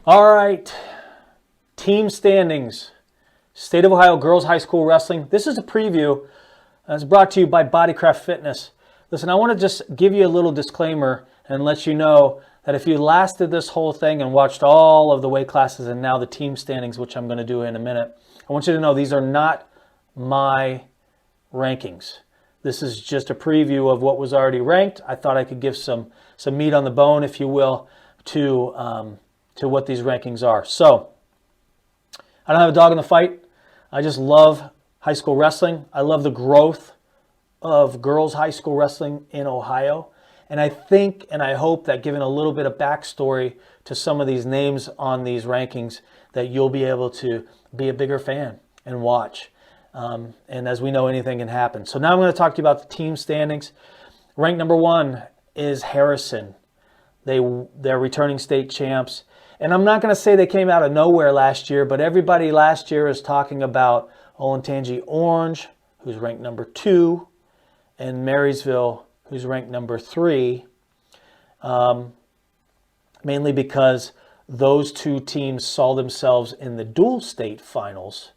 All right, team standings. State of Ohio Girls High School Wrestling. This is a preview. It's brought to you by Bodycraft Fitness. Listen, I want to just give you a little disclaimer and let you know that if you lasted this whole thing and watched all of the weight classes and now the team standings, which I'm going to do in a minute, I want you to know these are not my rankings. This is just a preview of what was already ranked. I thought I could give some meat on the bone, if you will, to what these rankings are. So, I don't have a dog in the fight. I just love high school wrestling. I love the growth of girls high school wrestling in Ohio. And I think and I hope that giving a little bit of backstory to some of these names on these rankings, that you'll be able to be a bigger fan and watch. And as we know, anything can happen. So now I'm going to talk to you about the team standings. Ranked number 1 is Harrison. They're returning state champs. And I'm not going to say they came out of nowhere last year, but everybody last year is talking about Olentangy Orange, who's ranked number 2, and Marysville, who's ranked number 3, mainly because those two teams saw themselves in the dual state finals,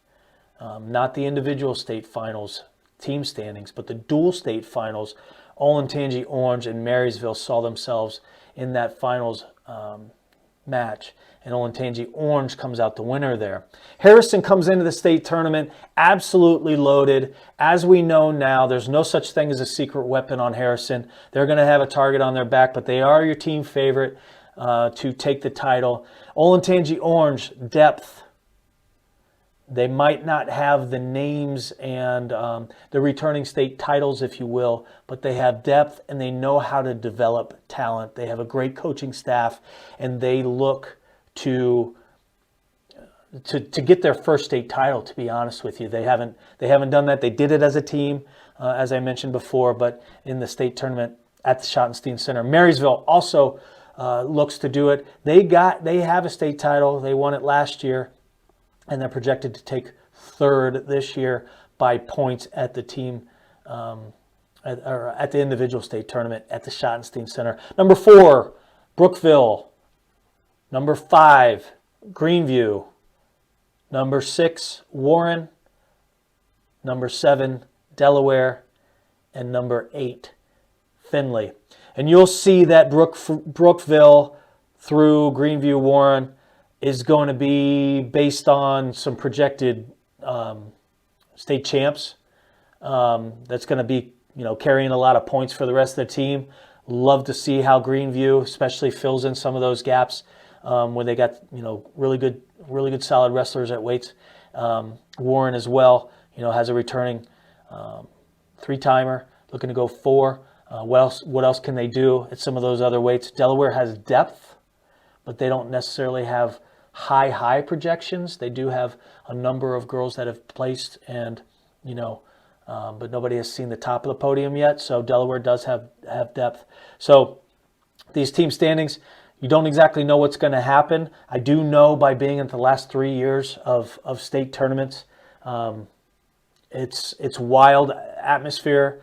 not the individual state finals team standings, but the dual state finals. Olentangy Orange and Marysville saw themselves in that finals match, and Olentangy Orange comes out the winner there. Harrison comes into the state tournament absolutely loaded. As we know now, there's no such thing as a secret weapon on Harrison. They're going to have a target on their back, but they are your team favorite to take the title. Olentangy Orange, depth. They might not have the names and the returning state titles, if you will, but they have depth and they know how to develop talent. They have a great coaching staff, and they look to get their first state title. To be honest with you, they haven't done that. They did it as a team, as I mentioned before, but in the state tournament at the Schottenstein Center. Marysville also looks to do it. They have a state title. They won it last year, and they're projected to take 3rd this year by points at the team, at the individual state tournament at the Schottenstein Center. Number 4, Brookville. Number 5, Greenview. Number 6, Warren. Number 7, Delaware. And number 8, Findlay. And you'll see that Brookville through Greenview, Warren is going to be based on some projected state champs. That's going to be, carrying a lot of points for the rest of the team. Love to see how Greenview especially fills in some of those gaps where they got, really good solid wrestlers at weights. Warren as well, has a returning 3-timer, looking to go 4. What else can they do at some of those other weights? Delaware has depth, but they don't necessarily have high projections. They do have a number of girls that have placed, and but nobody has seen the top of the podium yet. So Delaware does have depth. So these team standings, you don't exactly know what's going to happen. I do know by being at the last 3 years of state tournaments, it's wild atmosphere.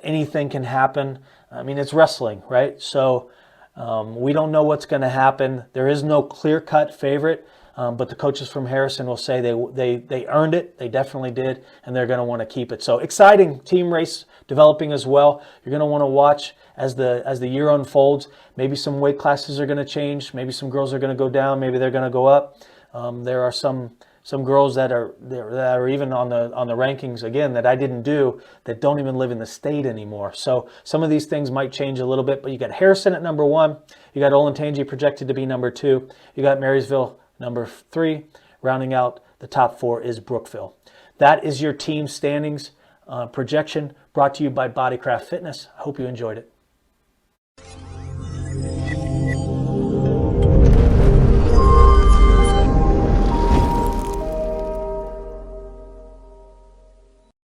Anything can happen. I mean, it's wrestling, right? So we don't know what's going to happen. There is no clear-cut favorite, but the coaches from Harrison will say they earned it. They definitely did, and they're going to want to keep it. So exciting team race developing as well. You're going to want to watch as the year unfolds. Maybe some weight classes are going to change. Maybe some girls are going to go down. Maybe they're going to go up. There are some girls that are even on the rankings again that I didn't do, that don't even live in the state anymore. So some of these things might change a little bit, but you got Harrison at number 1, you got Olentangy projected to be number 2, you got Marysville number 3. Rounding out the top 4 is Brookville. That is your team standings projection, brought to you by Bodycraft Fitness. I hope you enjoyed it.